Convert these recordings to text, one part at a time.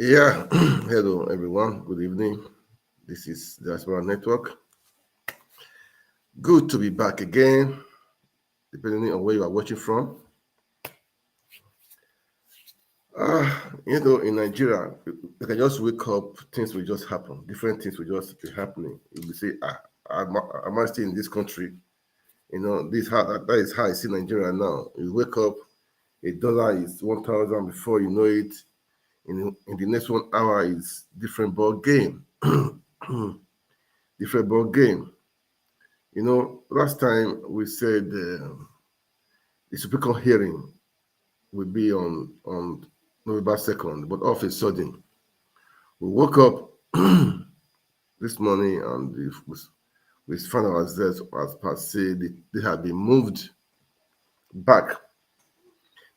Yeah, hello everyone. Good evening. This is Diaspora Network. Good to be back again, depending on where you are watching from. In Nigeria, you can just wake up, things will just happen. Different things will just be happening. You will say, am I still in this country? That is how I see Nigeria now. You wake up, a dollar is 1,000 before you know it. In the next 1 hour is different ball game. Different ball game. Last time we said the Supreme Court hearing will be on November 2nd, but all of a sudden, we woke up this morning and we found ourselves as per se they have been moved back,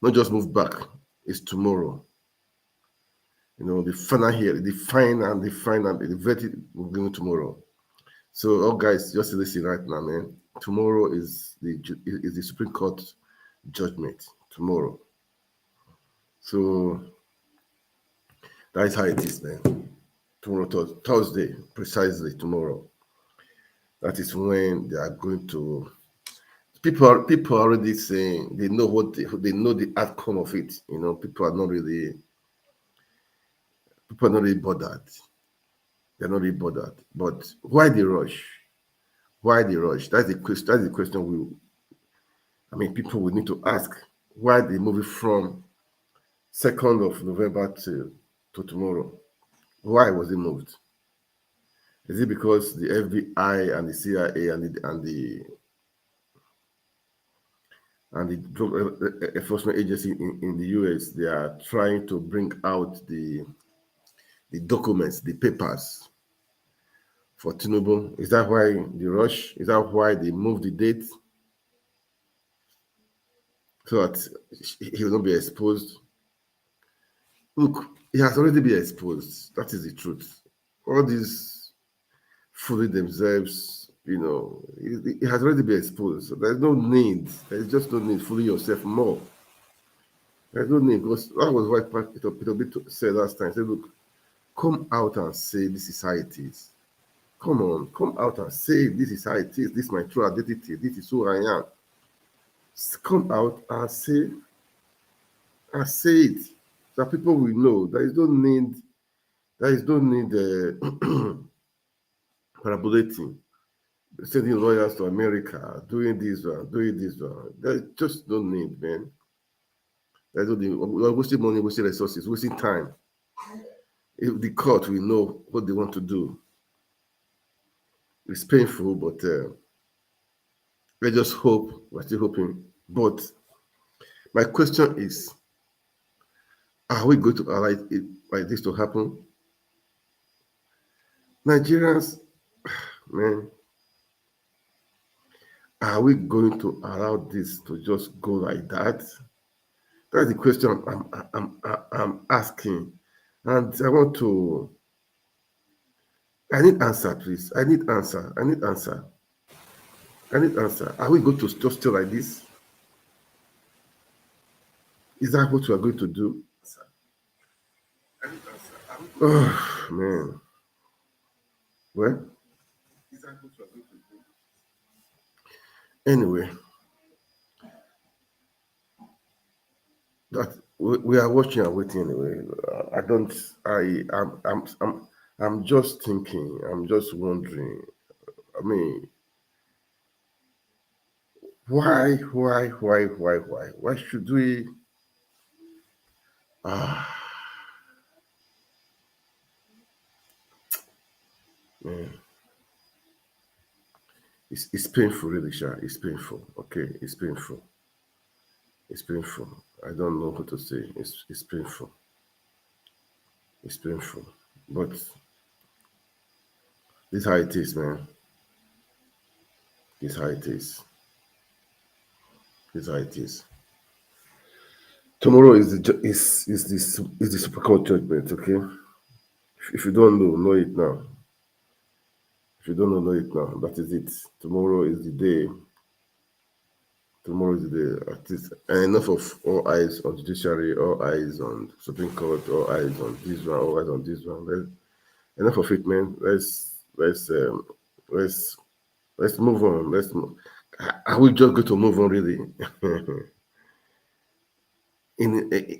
not just moved back, it's tomorrow. The final hearing, the verdict will be tomorrow. So, all guys, just listen right now, man. Tomorrow is the Supreme Court judgment. Tomorrow. So that is how it is, man. Tomorrow, Thursday, precisely tomorrow. That is when they are going to. People are already saying they know they know the outcome of it. People are not really bothered. They're not really bothered. But why the rush? Why the rush? That's the question. That's the question people will need to ask. Why they move it from 2nd of November to tomorrow? Why was it moved? Is it because the FBI and the CIA and the drug enforcement agency in the US, they are trying to bring out the documents, the papers for Tinubu? Is that why the rush? Is that why they moved the date? So that he will not be exposed? Look, he has already been exposed. That is the truth. All these fooling themselves, it has already been exposed. So there's no need. There's just no need fooling yourself more. There's no need, because that was why Peter Obi said last time. He said, look, come out and say this is how it is. Come on, come out and say this is how it is. This is my true identity. This is who I am. Come out and say it. So people will know. There is no need. Parabolating, sending lawyers to America, doing this one, doing this one. There's just no need, man. There's no need. We're wasting money, wasting resources, wasting time. If the court will know what they want to do. It's painful, but let's just hope. We're still hoping. But my question is, are we going to allow it like this to happen? Nigerians, man, are we going to allow this to just go like that? That's the question I'm asking, and I need answer, please. I need answer. Are we going to just stay like this? Is that what we are going to do? Oh man. Well, anyway, that we are watching and waiting anyway. I'm just thinking. I'm just wondering. I mean, why? Why should we? Man, it's painful, really, Sha. It's painful. Okay, it's painful. It's painful. I don't know what to say. It's painful. It's painful. But this is how it is, man. This is how it is. This is how it is. Tomorrow is the Supreme Court judgment. Okay, if you don't know it now. If you don't know it now. That is it. Tomorrow is the day. Tomorrow is the day. At least, and enough of all eyes on judiciary, all eyes on Supreme Court, all eyes on this one, all eyes on this one. Enough of it, man. Let's let's move on. Are we just going to move on, really?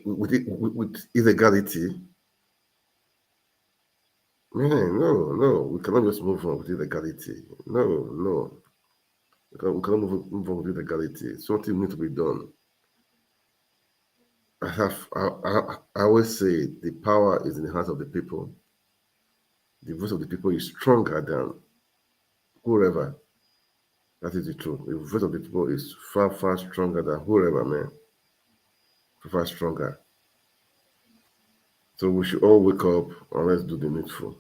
With illegality? Man, no. We cannot just move on with illegality. No. We cannot move on with illegality. Something needs to be done. I always say the power is in the hands of the people. The voice of the people is stronger than whoever. That is the truth. The voice of the people is far stronger than whoever, man. Far stronger. So we should all wake up and let's do the needful.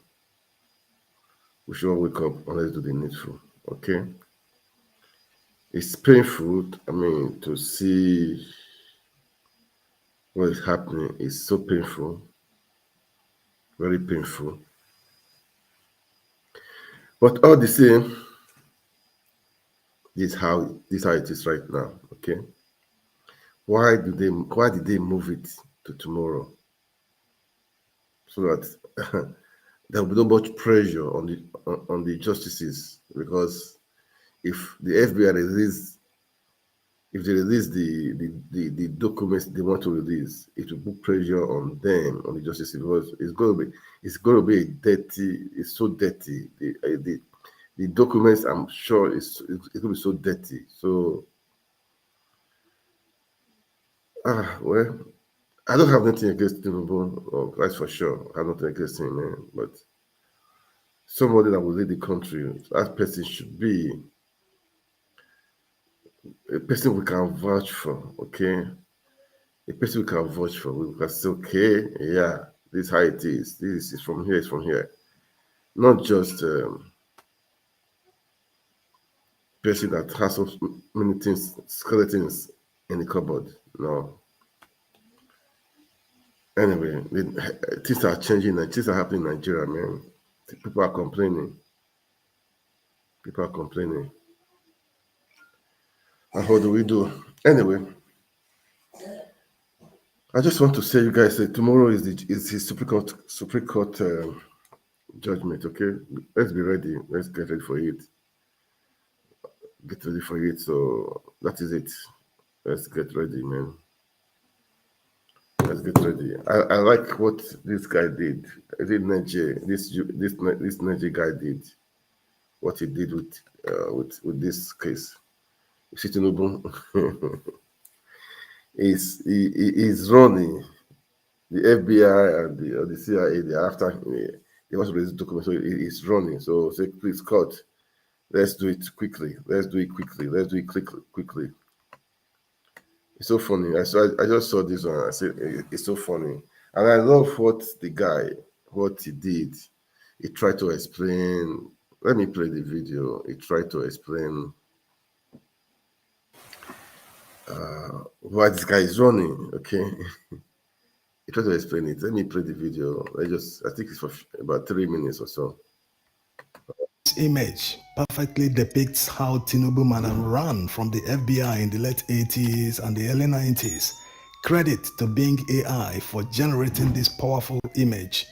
We should all wake up and let's do the needful. Okay? It's painful, to see what is happening. It's so painful. Very painful. But all the same, this is how it is right now. Okay? Why did they move it to tomorrow? So that there will be no much pressure on the justices, because if the FBI if they release the documents they want to release, it will put pressure on them, on the justices, because it's going to be it's so dirty. The documents, I'm sure, it's going to be so dirty. So well, I don't have nothing against Tinubu, that's for sure. I have nothing against him, man. But somebody that will lead the country, that person should be a person we can vouch for, okay? A person we can vouch for. We can say, okay, yeah, this is how it is. This is from here, it's from here. Not just person that has so many things, skeletons in the cupboard. No. Anyway, things are changing and things are happening in Nigeria, man. People are complaining. And what do we do? Anyway, I just want to say, you guys, tomorrow is his Supreme Court judgment. Okay, let's be ready. Let's get ready for it. So that is it. Let's get ready, man. Let's get ready. I like what this guy did. I did Niger. This Niger guy did. What he did with this case. Tinubu is running. The FBI and the CIA, they are after they want to release documents, so it's running. So say, please, court, let's do it quickly. Let's do it quickly. It's so funny. I just saw this one. I said it's so funny, and I love what he did. He tried to explain. Let me play the video. He tried to explain why this guy is running. Okay. He tried to explain it. Let me play the video. I think it's for about 3 minutes or so. This image perfectly depicts how Tinubu man ran from the FBI in the late 80s and the early 90s. Credit to Bing AI for generating this powerful image.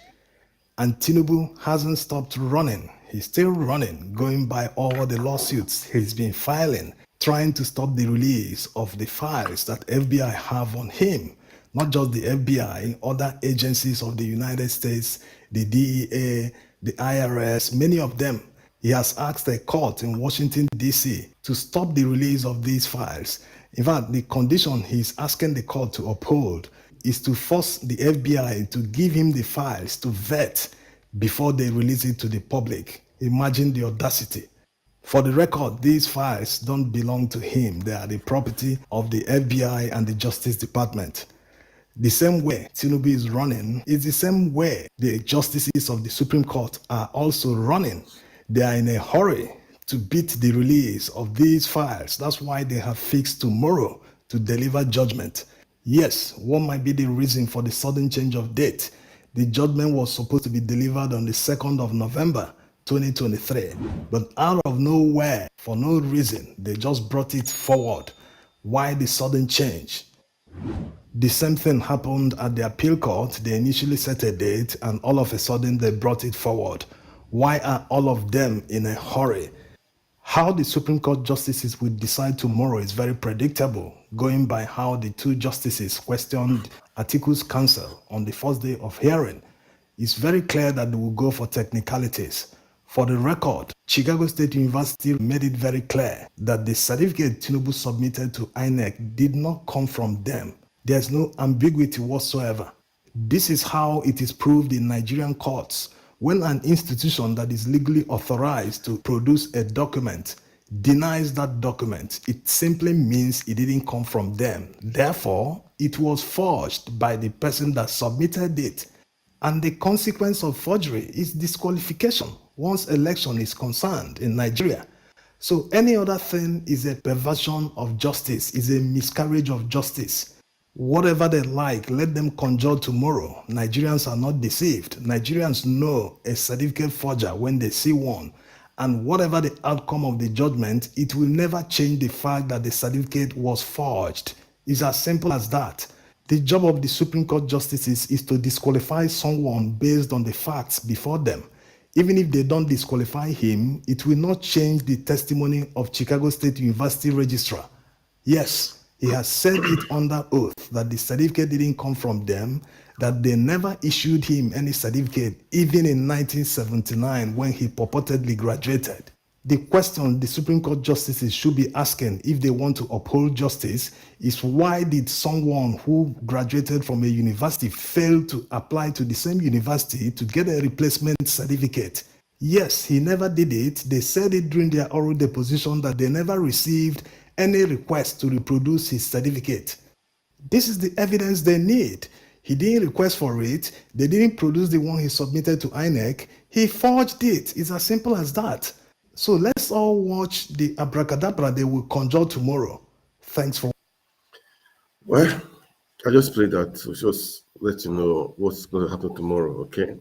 And Tinubu hasn't stopped running. He's still running, going by all the lawsuits he's been filing, trying to stop the release of the files that FBI have on him. Not just the FBI, other agencies of the United States, the DEA, the IRS, many of them. He has asked a court in Washington, D.C. to stop the release of these files. In fact, the condition he's asking the court to uphold is to force the FBI to give him the files to vet before they release it to the public. Imagine the audacity. For the record, these files don't belong to him. They are the property of the FBI and the Justice Department. The same way Tinubu is running is the same way the justices of the Supreme Court are also running. They are in a hurry to beat the release of these files. That's why they have fixed tomorrow to deliver judgment. Yes, what might be the reason for the sudden change of date? The judgment was supposed to be delivered on the 2nd of November 2023, but out of nowhere, for no reason, they just brought it forward. Why the sudden change? The same thing happened at the appeal court. They initially set a date and all of a sudden they brought it forward. Why are all of them in a hurry? How the Supreme Court justices will decide tomorrow is very predictable, going by how the two justices questioned Atiku's counsel on the first day of hearing. It's very clear that they will go for technicalities. For the record, Chicago State University made it very clear that the certificate Tinubu submitted to INEC did not come from them. There's no ambiguity whatsoever. This is how it is proved in Nigerian courts. When an institution that is legally authorized to produce a document denies that document, it simply means it didn't come from them. Therefore, it was forged by the person that submitted it. And the consequence of forgery is disqualification once election is concerned in Nigeria. So any other thing is a perversion of justice, is a miscarriage of justice. Whatever they like, let them conjure tomorrow. Nigerians are not deceived. Nigerians know a certificate forger when they see one. And whatever the outcome of the judgment, it will never change the fact that the certificate was forged. It's as simple as that. The job of the Supreme Court justices is to disqualify someone based on the facts before them. Even if they don't disqualify him, it will not change the testimony of Chicago State University registrar. Yes, he has said it under oath that the certificate didn't come from them, that they never issued him any certificate, even in 1979 when he purportedly graduated. The question the Supreme Court justices should be asking if they want to uphold justice is why did someone who graduated from a university fail to apply to the same university to get a replacement certificate? Yes, he never did it. They said it during their oral deposition that they never received any request to reproduce his certificate. This is the evidence they need. He didn't request for it. They didn't produce the one he submitted to INEC. He forged it. It's as simple as that. So let's all watch the abracadabra they will conjure tomorrow. Thanks for. Well, I just pray that to just let you know what's going to happen tomorrow, okay?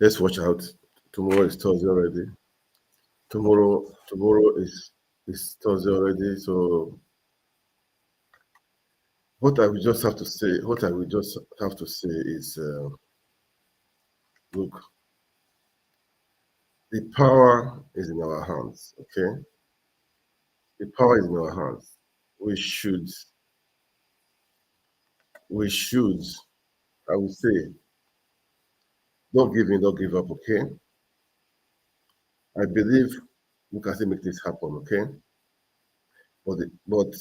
Let's watch out. Tomorrow is Thursday already. Tomorrow is Thursday already. So what I will just have to say is, look, the power is in our hands, okay? The power is in our hands. We should, I would say, don't give in, don't give up, okay? I believe we can still make this happen, okay? But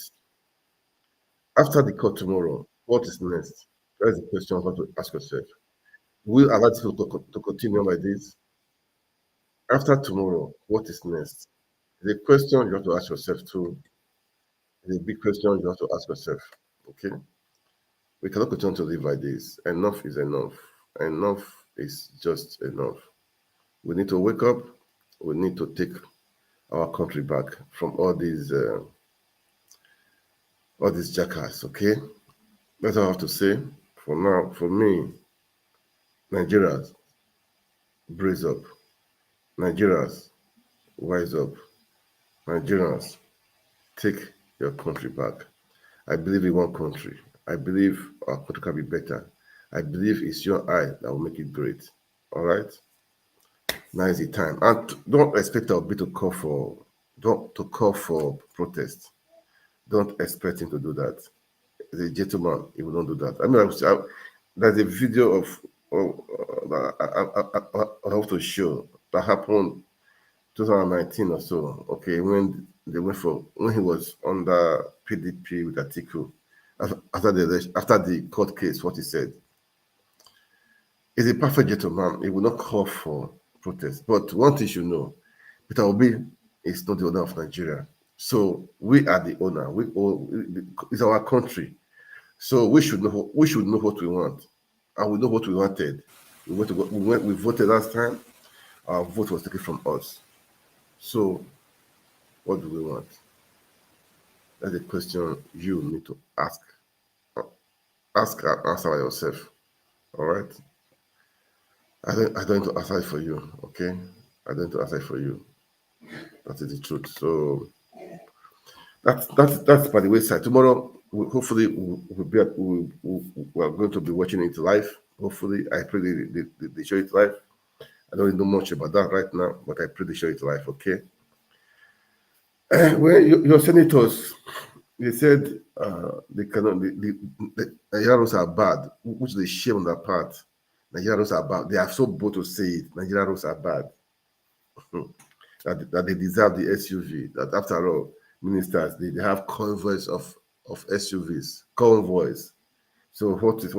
after the court tomorrow, what is next? That's the question you have to ask yourself. Will allow people to continue like this? After tomorrow, what is next? The question you have to ask yourself too. The big question you have to ask yourself. Okay, we cannot continue to live like this. Enough is enough. Enough is just enough. We need to wake up. We need to take our country back from all these jackass. Okay, that's all I have to say for now. For me, Nigerians, brace up. Nigerians, wise up. Nigerians, take your country back. I believe in one country. I believe our country can be better. I believe it's your eye that will make it great. All right? Now is the time. And don't expect our to call for protest. Don't expect him to do that. As a gentleman, he will not do that. I mean, there's a video of I have to show that happened 2019 or so. Okay, when he was under PDP with Atiku after the court case, what he said. He's a perfect gentleman. He will not call for protest. But one thing you should know, Peter Obi is not the owner of Nigeria. So we are the owner. It's our country. So we should know what we want. And we know what we wanted. We voted last time. Our vote was taken from us. So what do we want? That's a question you need to ask. Ask and answer yourself. All right? I don't need to answer it for you, okay? I don't need to answer it for you. That is the truth. So That's by the wayside. Tomorrow, hopefully, we are going to be watching it live. Hopefully, I pray they show it live. I don't know much about that right now, but I pray they show it live. Okay. Well, your senators, they said they cannot. The Nigerians are bad, which they shame on their part. Nigerians are bad. They are so bold to say it. Nigerians are bad. that they deserve the SUV. That after all, ministers they have convoys of SUVs, convoys. So what is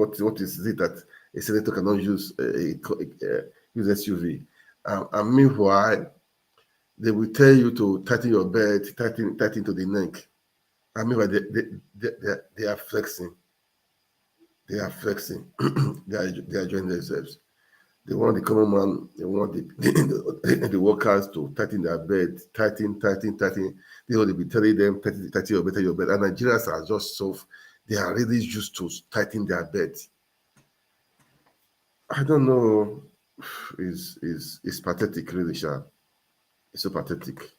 it that a senator cannot use use SUV? And meanwhile, they will tell you to tighten your belt, tighten to the neck. And meanwhile, they are flexing. They are flexing. they are enjoying themselves. They want the common man, they want the workers to tighten their bed, tighten. They will be telling them, tighten your bed. And Nigerians are just soft. They are really used to tighten their bed. I don't know. It's pathetic, really, Sha. It's so pathetic.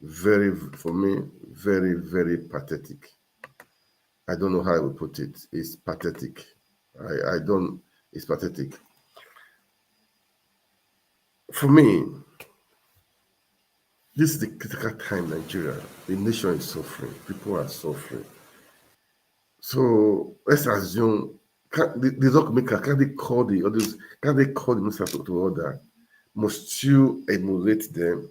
For me, very, very pathetic. I don't know how I would put it. It's pathetic. It's pathetic. For me, this is the critical time in Nigeria. The nation is suffering. People are suffering. So let's assume the Lawmaker can they call the minister to order? Must you emulate them?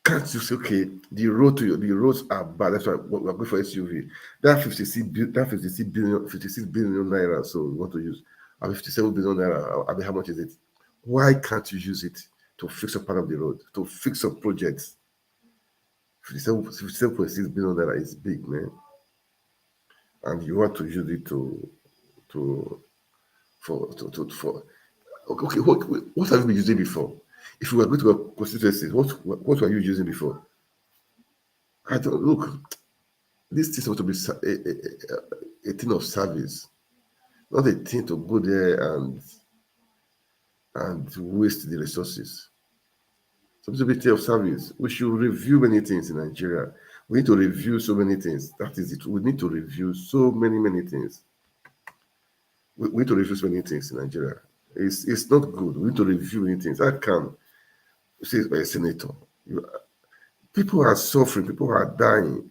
Can't you say, okay, the roads are bad. That's why we're going for SUV. That 56 billion naira. So we want to use 57 billion naira. I mean, how much is it? Why can't you use it to fix a part of the road, to fix some projects? 57.6 billion naira is big, man. And you want to use it okay, what have you been using before? If you were going to a constituency, what were you using before? I don't look. This is supposed to be a thing of service, not a thing to go there and waste the resources. Supposed to be a thing of service. We should review many things in Nigeria. We need to review so many things. That is it. We need to review so many things. We need to review so many things in Nigeria. It's not good. We need to review many things. I can say by a senator. People are suffering. People are dying.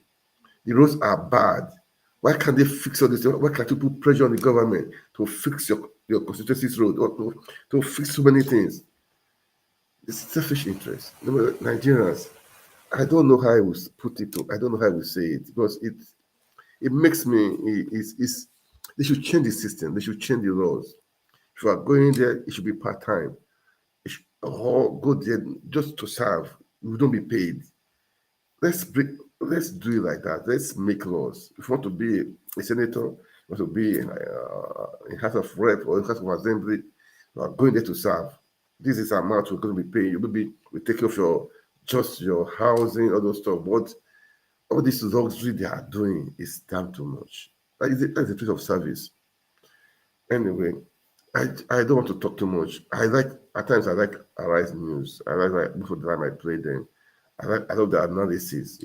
The roads are bad. Why can't they fix all this? Why can't you put pressure on the government to fix your constituency's road or to fix so many things? It's selfish interest. Nigerians, I don't know how I will put it. I don't know how I will say it because it makes me. They should change the system. They should change the laws. If you are going there, it should be part time. Or go there just to serve. You don't be paid. Let's do it like that. Let's make laws. If you want to be a senator, you want to be in House of Rep or in House of Assembly, you are going there to serve. This is amount we're going to be paying. We take care of your housing, all those stuff. But all this luxury they are doing is damn too much. That's a piece of service. Anyway, I don't want to talk too much. At times I like Arise News. I like before the time I play them. I love the analysis,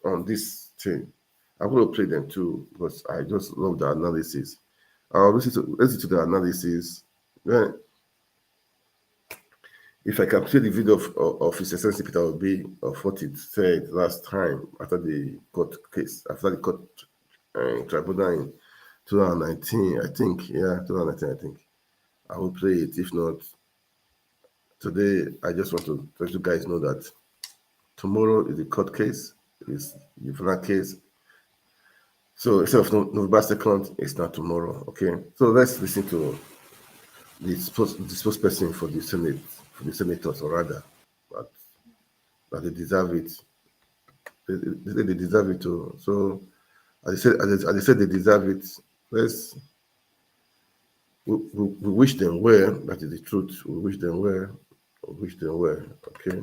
on this thing. I'm going to play them too because I just love the analysis. Listen to the analysis. Then, if I can play the video of His Excellency Peter Obi of what it said last time after the court case, after the court tribunal in 2019, I think. Yeah, 2019, I think. I will play it. If not, today, I just want to let you guys know that tomorrow is the court case, is the final case. So instead of November 2nd, it's not tomorrow. Okay. So let's listen to the spokesperson for the Senate, for the senators, or rather, that they deserve it. They deserve it too. So as I said, they deserve it. We wish them well. That is the truth. We wish them well. Okay.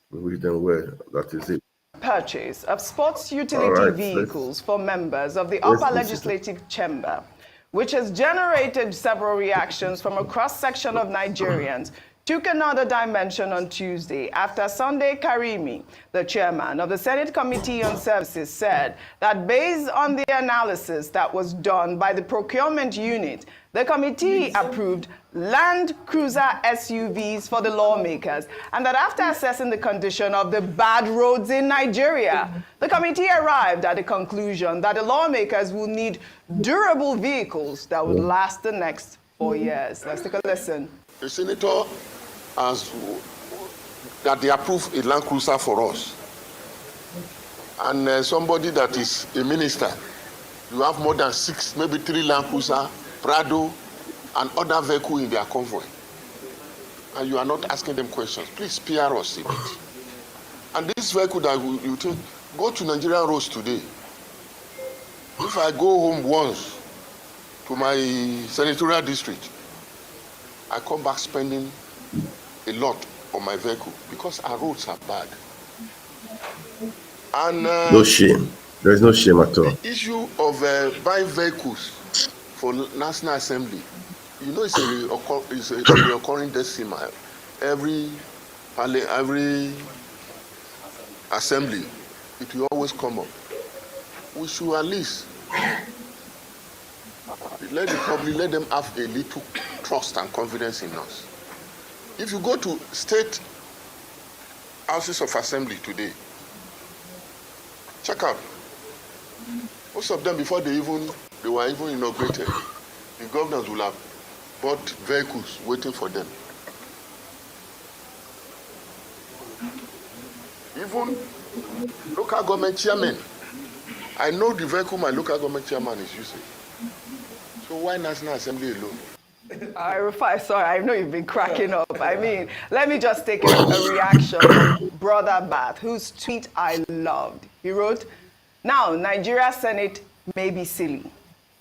We wish them well. That is it. Purchase of sports utility vehicles for members of the upper legislative chamber, which has generated several reactions from a cross-section of Nigerians. took another dimension on Tuesday after Sunday Karimi, the chairman of the Senate Committee on Services, said that based on the analysis that was done by the procurement unit, the committee approved Land Cruiser SUVs for the lawmakers, and that after assessing the condition of the bad roads in Nigeria, the committee arrived at the conclusion that the lawmakers will need durable vehicles that would last the next 4 years. Let's take a listen. The senator has that they approve a Land Cruiser for us, and somebody that is a minister, you have more than 6, maybe 3 Land Cruiser, Prado, and other vehicle in their convoy, and you are not asking them questions. Please spare us a bit. And this vehicle that you think, go to Nigerian roads today. If I go home once to my senatorial district, I come back spending a lot on my vehicle because our roads are bad. And no shame. There is no shame at all. The issue of buying vehicles for National Assembly, you know, it's a recurring decimal. Every assembly, it will always come up. We should at least let the public, let them have a little trust and confidence in us. If you go to state houses of assembly today, check out. Most of them, before they were even inaugurated, the governors will have bought vehicles waiting for them. Even local government chairmen, I know the vehicle my local government chairman is using. So why National Assembly alone? Sorry, I know you've been cracking up. I mean, let me just take a reaction from Brother Bath, whose tweet I loved. He wrote, "Now, Nigeria Senate may be silly."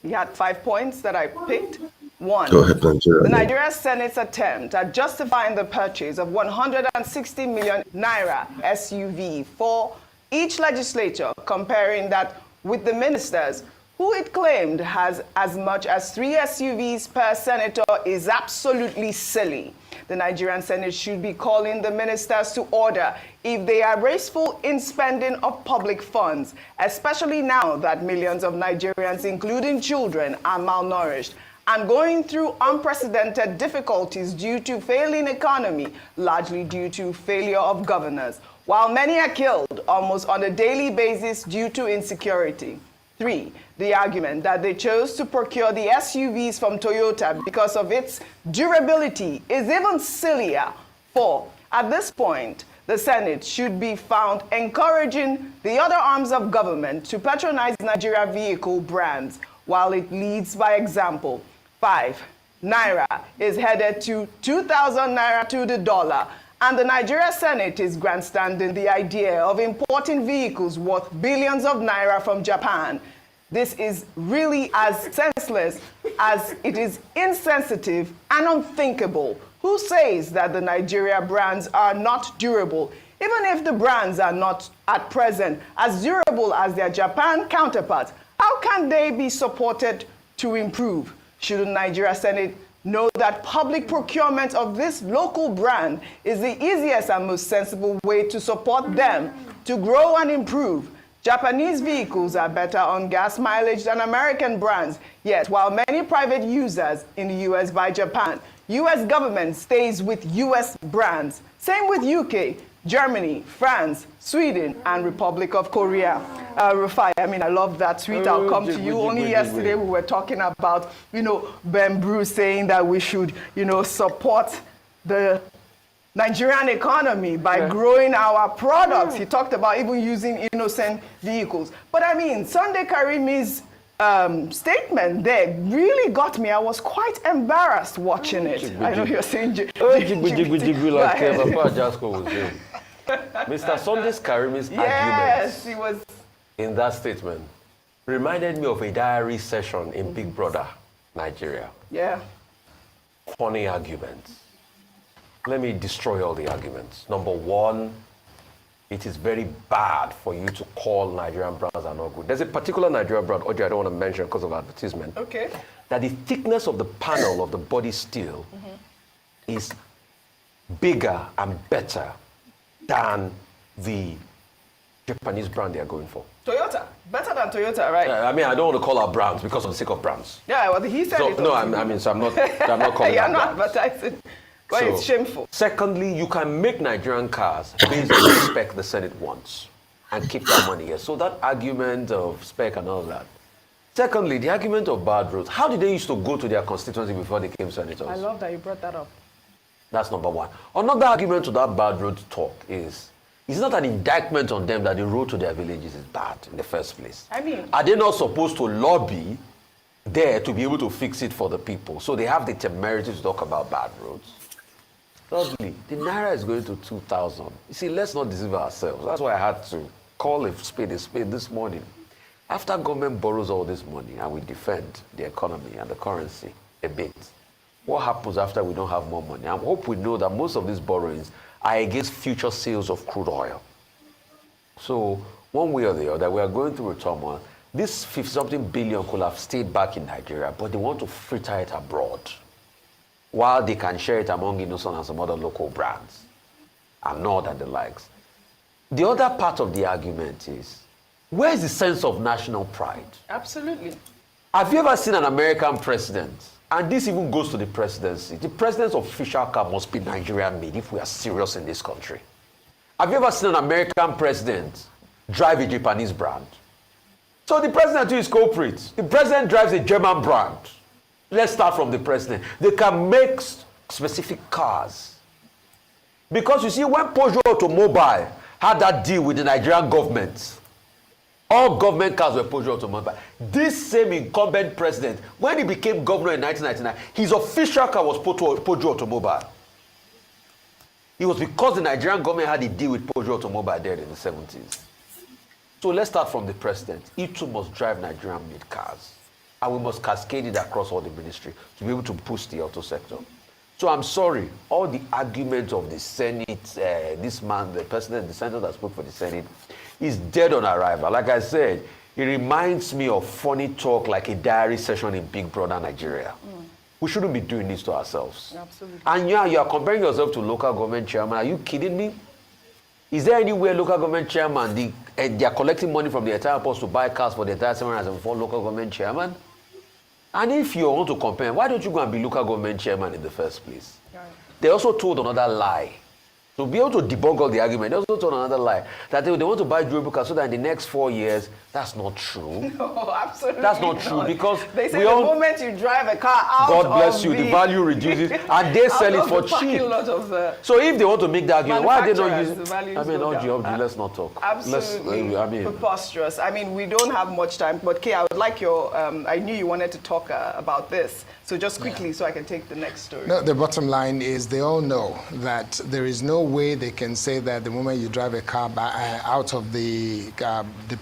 He had 5 points that I picked. 1, Go ahead, Nigeria. the Nigeria Senate's attempt at justifying the purchase of 160 million naira SUV for each legislature, comparing that with the ministers, who it claimed has as much as 3 SUVs per senator, is absolutely silly. The Nigerian Senate should be calling the ministers to order if they are wasteful in spending of public funds, especially now that millions of Nigerians, including children, are malnourished and going through unprecedented difficulties due to failing economy, largely due to failure of governors, while many are killed almost on a daily basis due to insecurity. 3, the argument that they chose to procure the SUVs from Toyota because of its durability is even sillier. 4, at this point, the Senate should be found encouraging the other arms of government to patronize Nigeria vehicle brands while it leads by example. 5, Naira is headed to 2,000 Naira to the dollar, and the Nigeria Senate is grandstanding the idea of importing vehicles worth billions of Naira from Japan. This is really as senseless as it is insensitive and unthinkable. Who says that the Nigeria brands are not durable, even if the brands are not at present as durable as their Japan counterparts? How can they be supported to improve? Should the Nigeria Senate know that public procurement of this local brand is the easiest and most sensible way to support them to grow and improve? Japanese vehicles are better on gas mileage than American brands, yet while many private users in the US buy Japan, US government stays with US brands. Same with UK, Germany, France, Sweden, and Republic of Korea. Rufai, I mean, I love that tweet. I'll come to you. Only yesterday we were talking about, Ben Bruce saying that we should, support the Nigerian economy by growing our products. He talked about even using innocent vehicles. But I mean, Sunday Karimi's statement there really got me. I was quite embarrassed watching it. I know you're saying like Papa Jasco was saying. Mr. Sunday Karimi's arguments he was in that statement reminded me of a diary session in Big Brother, Nigeria. Yeah. Funny arguments. Let me destroy all the arguments. Number 1, it is very bad for you to call Nigerian brands are not good. There's a particular Nigerian brand, Oji, I don't want to mention because of advertisement. Okay. That the thickness of the panel of the body steel is bigger and better than the Japanese brand they are going for. Toyota, better than Toyota, right? I mean, I don't want to call out brands because of the sake of brands. Yeah, well, he said So it. no, on I TV. mean, so I'm not calling You're out not brands. advertising. But it's shameful. Secondly, you can make Nigerian cars based on the spec the Senate wants and keep that money here. So that argument of spec and all that. Secondly, the argument of bad roads. How did they used to go to their constituency before they became senators? I love that you brought that up. That's number one. Another argument to that bad road talk is, it's not an indictment on them that the road to their villages is bad in the first place. I mean, are they not supposed to lobby there to be able to fix it for the people? So they have the temerity to talk about bad roads. Thirdly, the Naira is going to 2,000. You see, let's not deceive ourselves. That's why I had to call a spade this morning. After government borrows all this money and we defend the economy and the currency a bit, what happens after we don't have more money? I hope we know that most of these borrowings are against future sales of crude oil. So one way or the other, we are going through a turmoil. This 50-something billion could have stayed back in Nigeria, but they want to fritter it abroad, while they can share it among Innocent and some other local brands, and Nord and the likes. The other part of the argument is, where is the sense of national pride? absolutely. Have you ever seen an American president? And this even goes to the presidency. The president's official car must be Nigerian made if we are serious in this country. Have you ever seen an American president drive a Japanese brand? So the president too is culprit. The president drives a German brand. Let's start from the president. They can make specific cars. Because you see, when Peugeot Automobile had that deal with the Nigerian government, all government cars were Peugeot Automobile. This same incumbent president, when he became governor in 1999, his official car was Peugeot Automobile. It was because the Nigerian government had a deal with Peugeot Automobile there in the 70s. So let's start from the president. He too must drive Nigerian-made cars. And we must cascade it across all the ministry to be able to push the auto sector. So I'm sorry, all the arguments of the Senate, this man, the president, the senator that spoke for the Senate, is dead on arrival. Like I said, it reminds me of funny talk like a diary session in Big Brother Nigeria. We shouldn't be doing this to ourselves. Absolutely. And yeah, you are comparing yourself to local government chairman. Are you kidding me? Is there anywhere local government chairman, they are collecting money from the entire post to buy cars for the entire 704 local government chairman? And if you want to compare, why don't you go and be local government chairman in the first place? Right. They also told another lie. To be able to debunk all the argument, they also told another lie. That they want to buy durable cars so that in the next 4 years, that's not true. No, absolutely That's not true, because they say we the all- moment you drive a car out God bless of you, the value reduces, and they sell it for cheap. So if they want to make that argument, why are they not Manufacturers, using? the values I mean, go Oji, down. let's not talk. Absolutely Let's, preposterous. I mean, we don't have much time, but Kay, I would like your, I knew you wanted to talk about this. So just quickly, so I can take the next story. No, the bottom line is they all know that there is no way they can say that the moment you drive a car out of the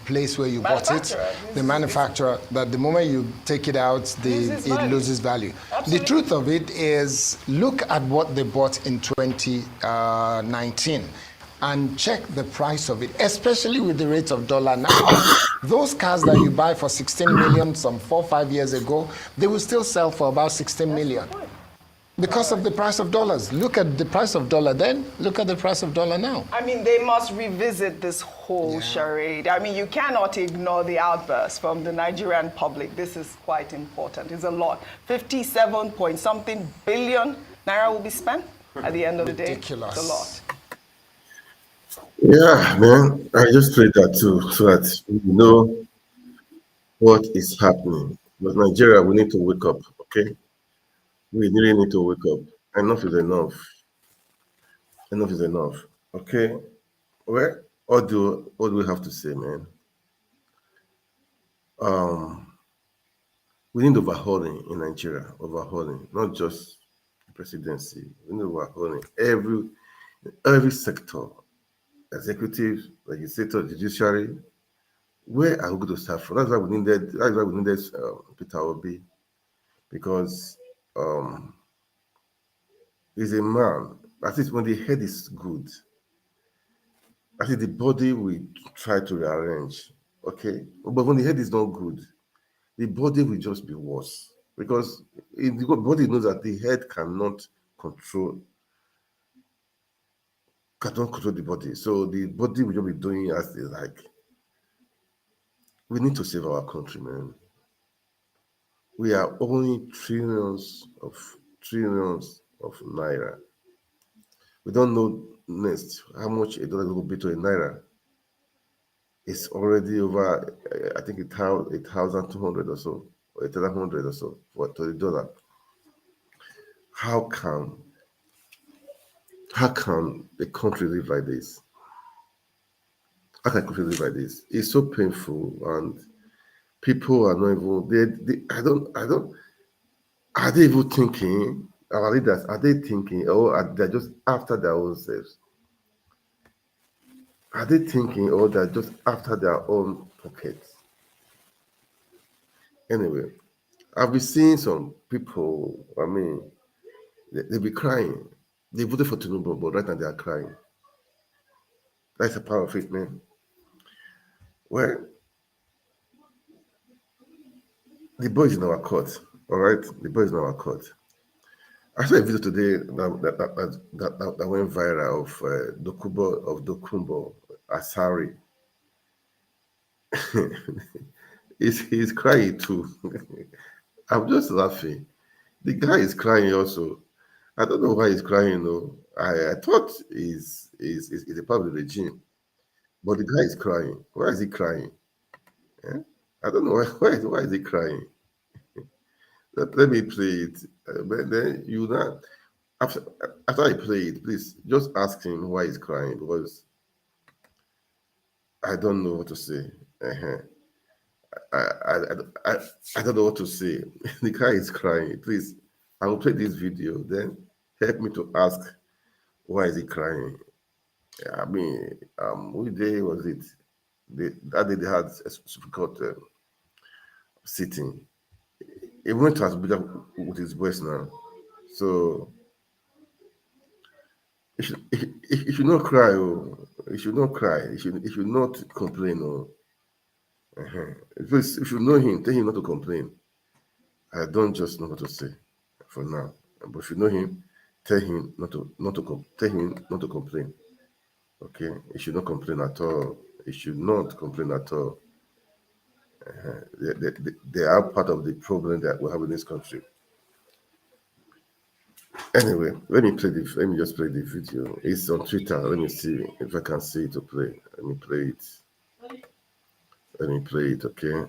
place where you bought it, Manufacturer. the manufacturer, that the moment you take it out, Loses it value. loses value. Absolutely. The truth of it is, look at what they bought in 2019. And check the price of it, especially with the rate of dollar now. Those cars that you buy for 16 million some 4 or 5 years ago, they will still sell for about 16 million. Because of the price of dollars. Look at the price of dollar then, look at the price of dollar now. I mean, they must revisit this whole charade. I mean, you cannot ignore the outburst from the Nigerian public. This is quite important. It's a lot. 57 point something billion naira will be spent at the end of the day. Ridiculous. It's a lot. Yeah, man. I just pray that too, so that we know what is happening. But Nigeria, we need to wake up, okay? We really need to wake up. Enough is enough. Enough is enough. Okay? Well, what do we have to say, man? We need overhauling in Nigeria. Overhauling, not just the presidency. We need overhauling every sector. Executive, legislature, judiciary. Where are we going to start from? That's why we needed Peter Obi, because he's a man. At least when the head is good, at least the body we try to rearrange. Okay, but when the head is not good, the body will just be worse, because the body knows that the head cannot control cannot control the body. So the body will just be doing as they like. We need to save our country, man. We are owing trillions of naira. We don't know next how much a dollar will be to a naira. It's already over, I think, 1,200 or so, or 1,100 or so for to the dollar. How can a country live like this? How can a country live like this? It's so painful, and people are not even. I don't. Are they even thinking? Our leaders, are they thinking, or are they just after their own selves? Are they thinking, or they're just after their own pockets? Anyway, I've been seeing some people. I mean, they be crying. They voted for Tinubu, but right now they are crying. That's a part of it, man. Well, the boy is in our court. All right, the boy is in our court. I saw a video today that went viral of Dokumbo Asari. he's crying too. I'm just laughing. The guy is crying also. I don't know why he's crying though. I thought he's a part of the regime, but the guy is crying. Why is he crying? Eh? I don't know why is he crying. Let me play it. But then you know, after I play it, please just ask him why he's crying, because I don't know what to say. Uh-huh. I don't know what to say. The guy is crying. Please, I will play this video. Then help me to ask why is he crying. I mean, which day was it? That day they had a Supreme Court sitting. He went to Abuja with his voice now, so he should not cry. Oh, he should not cry. He should not complain. Oh. If you know him, tell him not to complain. I don't just know what to say for now. But if you know him, tell him not to complain. Okay, he should not complain at all. He should not complain at all. They are part of the problem that we have in this country. Anyway, let me just play the video. It's on Twitter. Let me see if I can see it to play. Let me play it. Okay.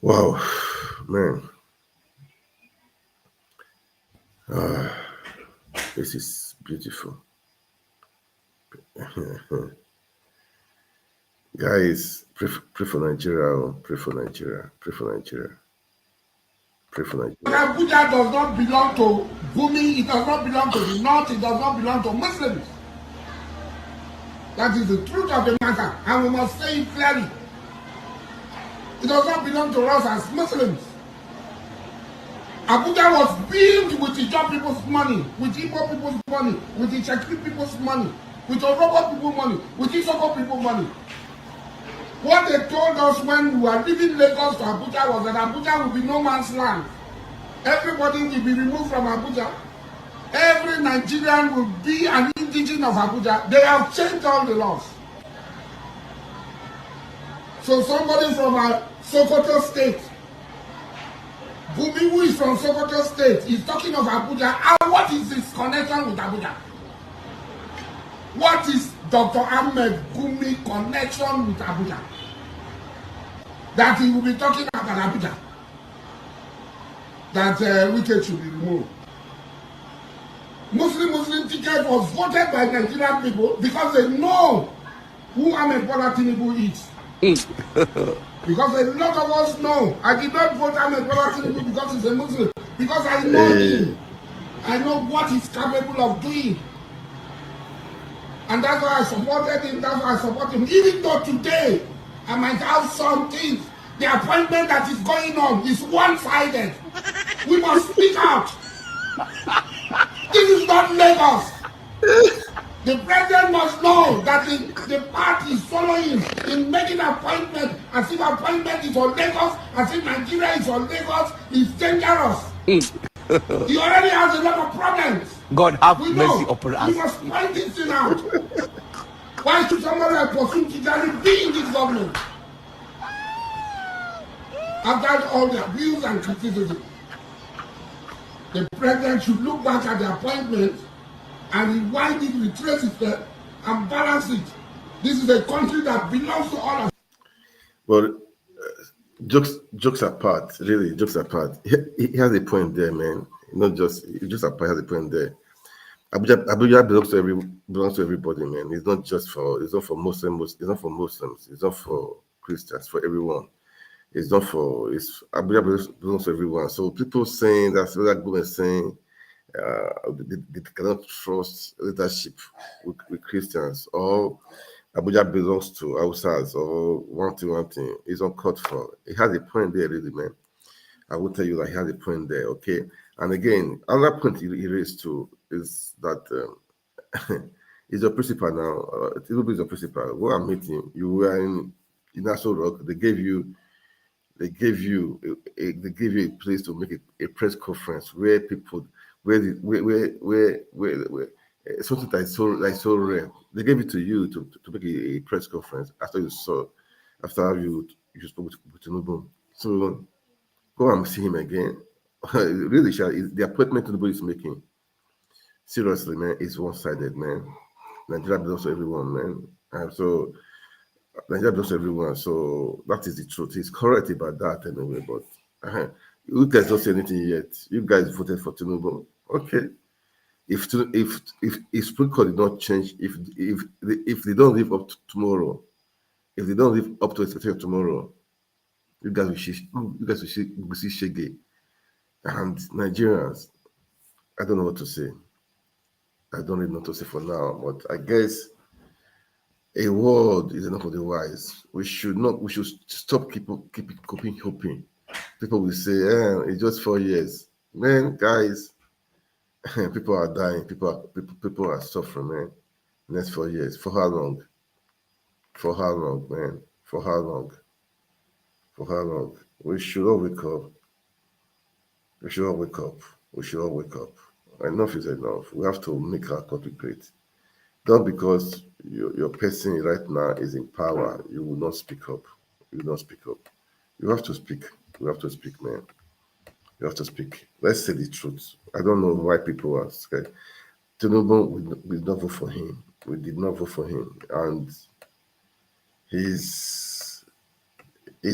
Wow, man. This is beautiful. Guys, pray for Nigeria. Pray for Nigeria. Pray for Nigeria. Pray for Nigeria. Abuja does not belong to Gumi. It does not belong to the North. It does not belong to Muslims. That is the truth of the matter, and we must say it clearly. It does not belong to us as Muslims. Abuja was built with the Ijaw people's money, with Igbo people's money, with the Chekri people's money, with the Orobo people's money, with the Isoko people's money. What they told us when we were leaving Lagos to Abuja was that Abuja will be no man's land. Everybody will be removed from Abuja. Every Nigerian will be an indigene of Abuja. They have changed all the laws. So somebody from Sokoto State, Gumi, who is from Sokoto State, is talking of Abuja. And what is his connection with Abuja? What is Dr. Ahmed Gumi connection with Abuja? That he will be talking about Abuja. That Wike should be removed. Muslim ticket was voted by Nigerian people because they know who Ahmed Bola Tinubu is. Because a lot of us know. I did not vote Ahmed Bola Tinubu because he's a Muslim. Because I know him. I know what he's capable of doing. And that's why I supported him. That's why I support him. Even though today I might have some things. The appointment that is going on is one-sided. We must speak out. This is not Lagos. The president must know that the party is following in making appointment as if appointment is on Lagos, as if Nigeria is on Lagos, is dangerous. He already has a lot of problems. God have We mercy know. upon We us. must find this thing out. Why should somebody like Bosun Tijani be in this government? After all the abuse and criticism, the president should look back at the appointment and rewind it, retrace it, and balance it. This is a country that belongs to all of us. Well, jokes apart, really, jokes apart. He has a point there, man. Not just apart, has a point there. Abuja belongs to everybody, man. It's not for Muslims. It's not for Muslims. It's not for Christians. For everyone. Abuja belongs to everyone. So people saying that's what that government saying. They cannot trust leadership with Christians, or Abuja belongs to Hausas, or one thing is uncalled for. It has a point there, really, man. I will tell you that he has a point there, okay? And again, another point he raised too is that he's your principal now. It will be your principal. Go and meet him. You were in Nassau Rock. They gave you a place to make a press conference where people where something that is so rare. They gave it to you to make a press conference after you spoke with Tinubu. So go and see him again. Really, the appointment Tinubu is making, seriously, man, is one-sided, man. Nigeria belongs to everyone, man. So Nigeria belongs to everyone. So that is the truth. He's correct about that anyway. But you guys don't say anything yet. You guys voted for Tinubu. Okay. If Supreme Court did not change, if they don't live up to tomorrow, if they don't live up to expectation tomorrow, you guys will see Shege. And Nigerians, I don't know what to say. I don't really know what to say for now, but I guess a word is enough for the wise. We should stop keeping hoping. People will say, it's just 4 years. Man, guys, people are dying, people are suffering, man. Next 4 years. For how long? For how long, man? For how long? For how long? We should all wake up. We should all wake up. We should all wake up. Enough is enough. We have to make our country great. Not because your person right now is in power, you will not speak up. You will not speak up. You have to speak. You have to speak, man. You have to speak. Let's say the truth. I don't know why people are scared. Tinubu, we did not vote for him. We did not vote for him. And he's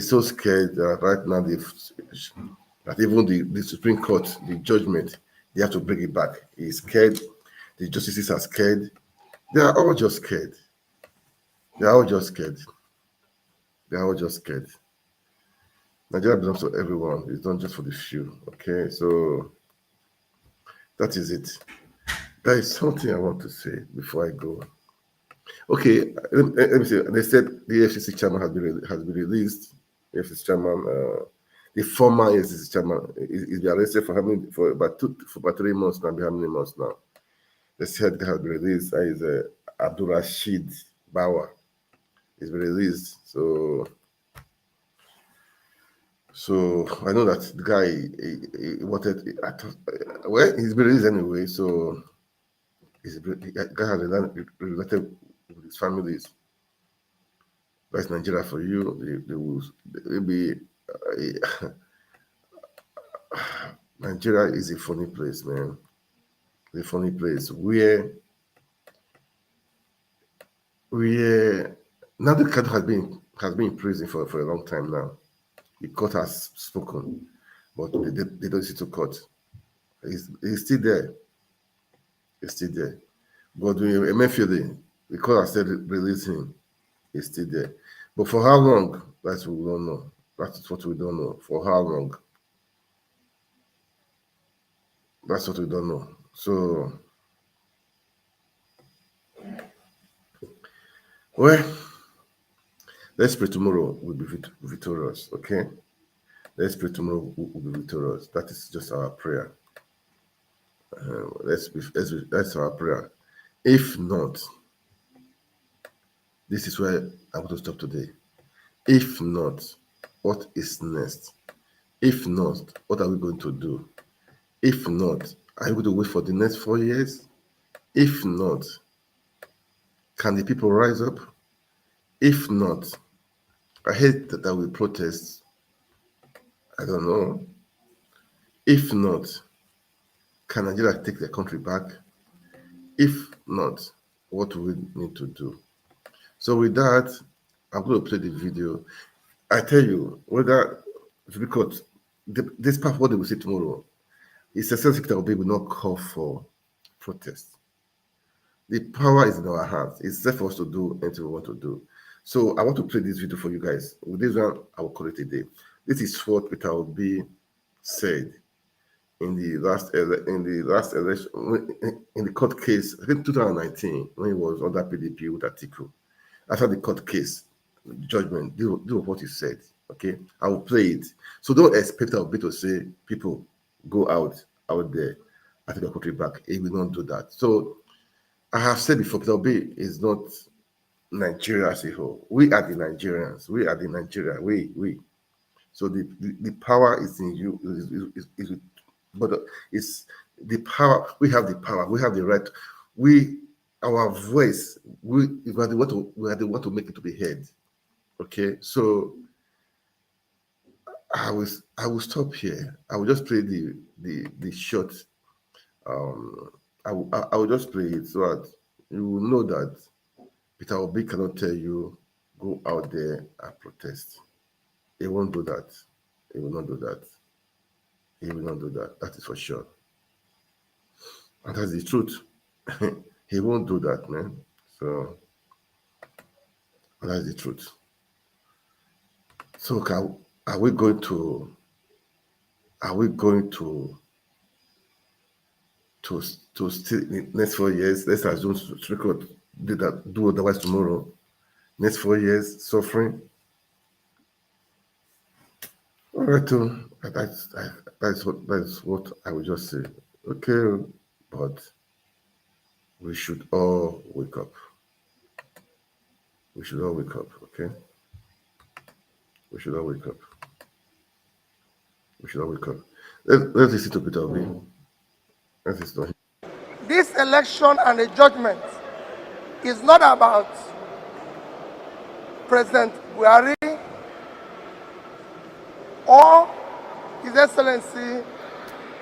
so scared that right now that even the Supreme Court, the judgment, they have to bring it back. He's scared. The justices are scared. They are all just scared. They are all just scared. They are all just scared. Nigeria belongs to everyone. It's not just for the few. Okay, so that is it. There is something I want to say before I go. Okay, let me say. They said the FCC chairman has been released. The FCC chairman, the former FCC chairman, is been arrested for about 3 months now. How many months now? They said he has been released. That is Abdul Rashid Bawa. He's been released. So I know that the guy he wanted. Well, he's been released anyway. So the guy has related with his families. That's Nigeria for you. They will be. Nigeria is a funny place, man. A funny place where now the cat has been in prison for a long time now. The court has spoken, but they don't see to court. He's still there. He's still there. But when Emefiele, the court has said release him. He's still there. But for how long? That's what we don't know. That's what we don't know. For how long? That's what we don't know. So, well, let's pray tomorrow we'll be victorious, okay? Let's pray tomorrow we'll be victorious. That is just our prayer. That's our prayer. If not, this is where I'm going to stop today. If not, what is next? If not, what are we going to do? If not, are you going to wait for the next 4 years? If not, can the people rise up? If not, I hate that we protest. I don't know. If not, can Nigeria take their country back? If not, what do we need to do? So with that, I'm going to play the video. I tell you, whether because this part of what they will say tomorrow, it's a sensitive that will not call for protest. The power is in our hands. It's safe for us to do anything we want to do. So I want to play this video for you guys. With this one, I will call it a day. This is what Peter Obi said in the last election, in the court case, I think 2019, when he was under PDP with Atiku. After the court case judgment, do what he said. Okay, I will play it. So don't expect Obi to say, people go out there, I take a country back. He will not do that. So I have said before, Peter Obi is not Nigeria as a whole. We are the Nigerians. We are the Nigeria. We. So the power is in you. But it's the power. We have the power. We have the right. Our voice. We are the one to make it to be heard. Okay. So I will stop here. I will just play the short. I will just play it so that you will know that Peter Obi cannot tell you go out there and protest. He won't do that. He will not do that. He will not do that. That is for sure. And that's the truth. He won't do that, man. So that's the truth. So are we going to still next 4 years? Let's assume record do otherwise tomorrow. Next 4 years suffering. All right, that's what I would just say. Okay, but we should all wake up. We should all wake up. Okay. We should all wake up. We should all wake up. Let's listen to Peter Obi. Let's listen to him. This election and the judgment is not about President Buhari or His Excellency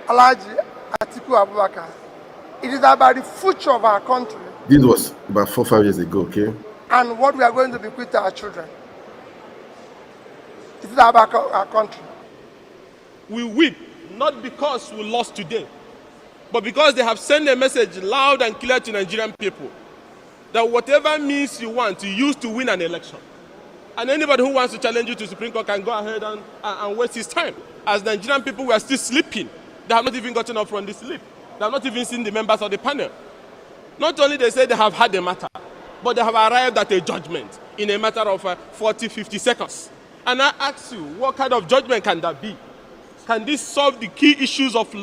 Alhaji Atiku Abubakar. It is about the future of our country. This was about 4 or 5 years ago, okay? And what we are going to bequeath to our children. It is about our country. We weep not because we lost today, but because they have sent a message loud and clear to Nigerian people that whatever means you want to use to win an election, and anybody who wants to challenge you to Supreme Court can go ahead and waste his time. As Nigerian people, we are still sleeping. They have not even gotten up from the sleep. They have not even seen the members of the panel. Not only they say they have had a matter, but they have arrived at a judgment in a matter of 40, 50 seconds. And I ask you, what kind of judgment can that be? Can this solve the key issues of law?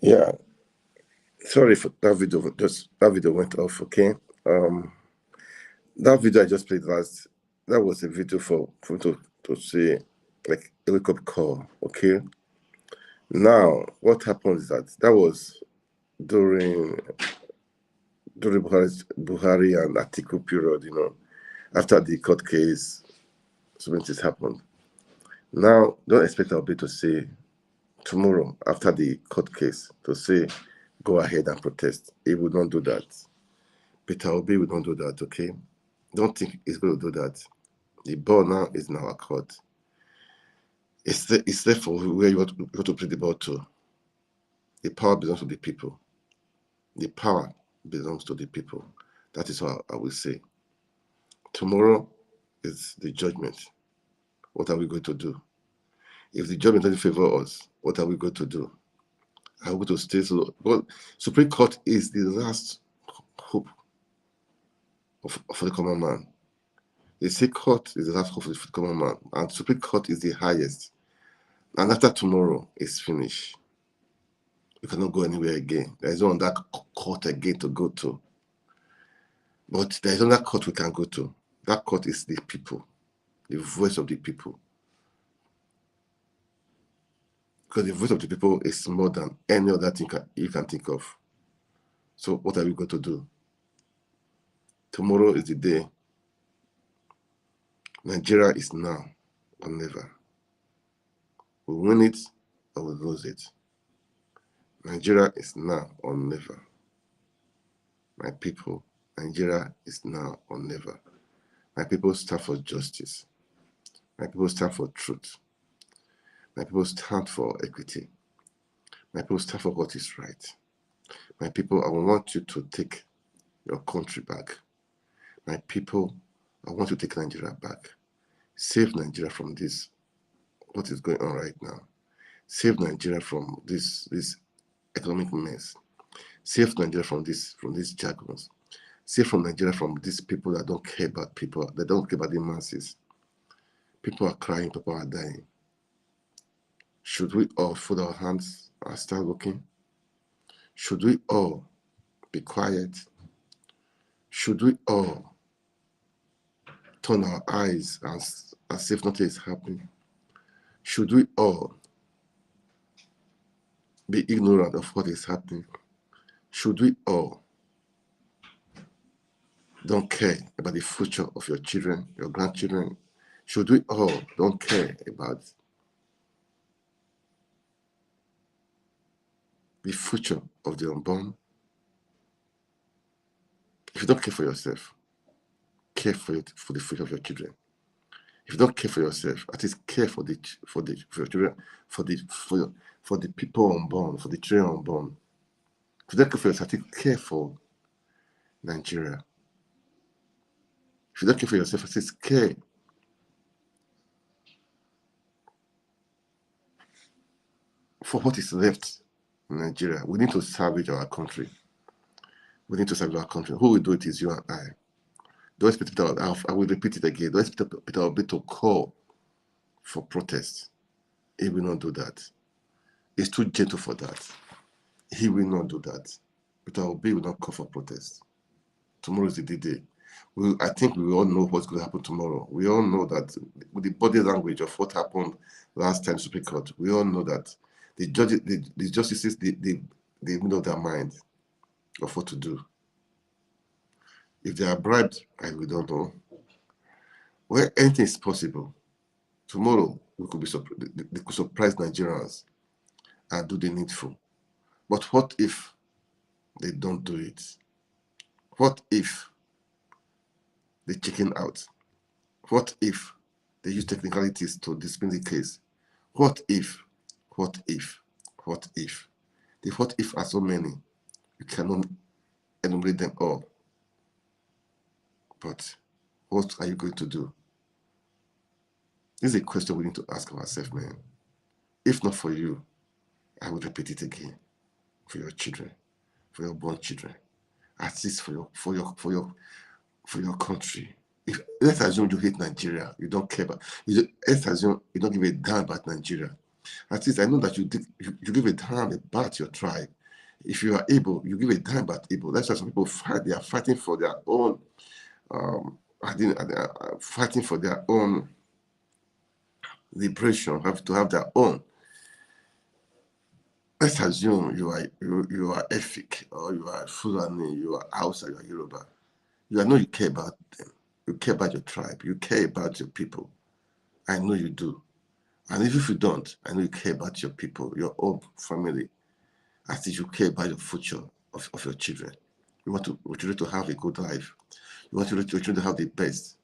Yeah. Sorry for that video. That video went off, okay? That video I just played last, that was a video for me to say like a wake up call, okay? Now, what happened is that was during Buhari and Atiku period, after the court case, so many things happened. Now, don't expect Obi to say tomorrow after the court case to say, go ahead and protest. He will not do that. Peter Obi will not do that, okay? Don't think he's going to do that. The ball now is in our court. It's there for where you want to play the ball to. The power belongs to the people. The power belongs to the people. That is what I will say. Tomorrow is the judgment. What are we going to do? If the judgment doesn't favor us, what are we going to do? Are we going to stay so? Well, Supreme Court is the last hope for the common man. They say court is the last hope for the common man, and Supreme Court is the highest. And after tomorrow, it's finished. You cannot go anywhere again. There is no that court again to go to. But there is another court we can go to. That court is the people, the voice of the people. Because the voice of the people is more than any other thing you can think of. So what are we going to do? Tomorrow is the day. Nigeria is now or never. We win it or we lose it. Nigeria is now or never. My people, Nigeria is now or never. My people stand for justice. My people stand for truth. My people stand for equity. My people stand for what is right. My people, I want you to take your country back. My people, I want you to take Nigeria back. Save Nigeria from this, what is going on right now. Save Nigeria from this economic mess. Save Nigeria from these jargons. Save from Nigeria from these people that don't care about people. They don't care about the masses. People are crying, people are dying. Should we all fold our hands and start looking? Should we all be quiet? Should we all turn our eyes as if nothing is happening? Should we all be ignorant of what is happening? Should we all don't care about the future of your children, your grandchildren? Should we all don't care about the future of the unborn? If you don't care for yourself, care for the future of your children. If you don't care for yourself, at least care for your children, for the people unborn, for the children unborn. If you don't care for yourself, at least care for Nigeria. If you don't care for yourself, at least care for what is left in Nigeria. We need to salvage our country. We need to salvage our country. Who will do it is you and I. Don't expect Peter, I will repeat it again. Don't expect Peter Obi to call for protest. He will not do that. He's too gentle for that. He will not do that. Peter Obi will not call for protest. Tomorrow is the D-Day. I think we all know what's going to happen tomorrow. We all know that with the body language of what happened last time Supreme Court, we all know that the justices, they know their mind of what to do. If they are bribed, we don't know. Where anything is possible, tomorrow they could surprise Nigerians and do the needful. But what if they don't do it? What if they chicken out? What if they use technicalities to dismiss the case? What if? The what if are so many. You cannot enumerate them all. But what are you going to do? This is a question we need to ask ourselves, man. If not for you, I will repeat it again. For your children, for your born children, at least for your country. Let's assume you hate Nigeria, you don't care about. Let's assume you don't give a damn about Nigeria. At least I know that you give a damn about your tribe. If you are able, you give a damn about Igbo. That's why some people fight. They are fighting for their own. Fighting for their own liberation, have to have their own. Let's assume you are Efik, or you are Fulani, you are Hausa, you are Yoruba. You care about them. You care about your tribe. You care about your people. I know you do. And even if you don't, I know you care about your people, your own family. I think you care about the future of your children. You want your children to have a good life. You want your children to have the best.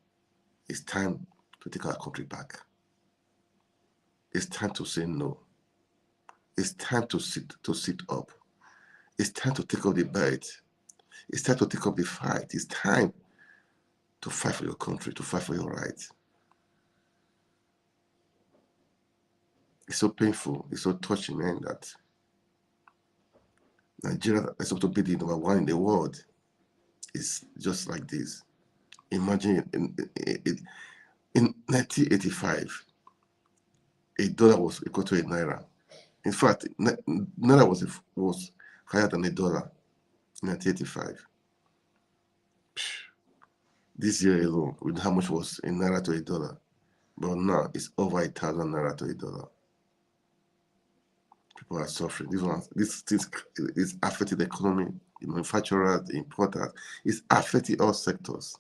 It's time to take our country back. It's time to say no. It's time to sit up. It's time to take up the bait. It's time to take up the fight. It's time to fight for your country, to fight for your rights. It's so painful. It's so touching, man, that Nigeria is supposed to be the number one in the world. It's just like this. Imagine in 1985, a dollar was equal to a naira. In fact, naira was higher than a dollar in 1985. This year alone, with how much was a naira to a dollar, but now it's over 1,000 naira to a dollar. People are suffering. This things is affecting the economy, the manufacturers, the importers. It's affecting all sectors.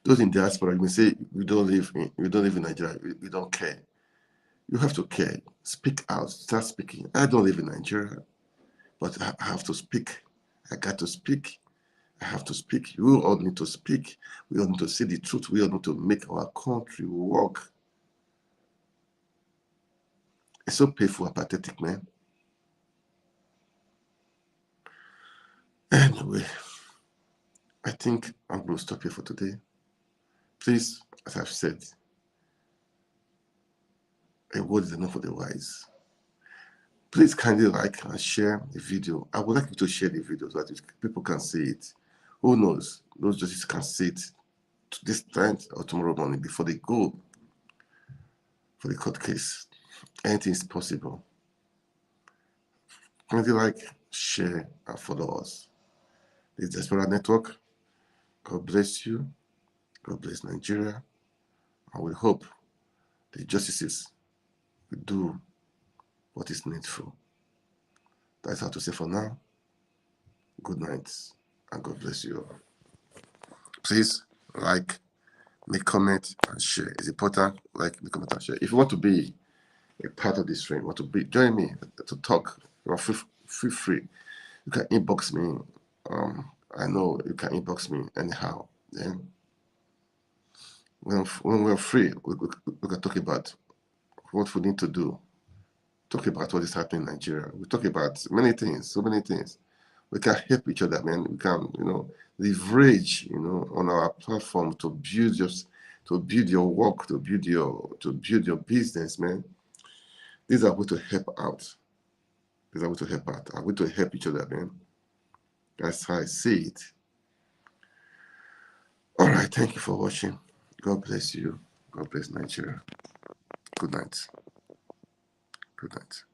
Those in diaspora, you may say we don't live in Nigeria. We don't care. You have to care. Speak out. Start speaking. I don't live in Nigeria, but I have to speak. I got to speak. I have to speak. We all need to speak. We all need to say the truth. We all need to make our country work. It's so painful and pathetic, man. Anyway, I think I'm going to stop here for today. Please, as I've said, a word is enough for the wise. Please kindly like and share the video. I would like you to share the video so that people can see it. Who knows? Those judges can see it this time or tomorrow morning before they go for the court case. Anything is possible. Kindly like, share, and follow us. This is Diaspora Network. God bless you. God bless Nigeria. And we hope the justices will do what is needful. That's all to say for now. Good night, and God bless you all. Please like, make comment, and share. It's important. Like, make comment, and share. If you want to be a part of this stream, join me to talk. You are feel free. You can inbox me. I know you can inbox me anyhow. Then when we're free, we can talk about what we need to do. Talk about what is happening in Nigeria. We talk about many things, so many things. We can help each other, man. We can, leverage, on our platform to build your work, to build your business, man. These are ways to help out. These are ways to help out. Are ways to help each other, man. That's how I see it. All right, thank you for watching. God bless you. God bless Nigeria. Good night. Good night.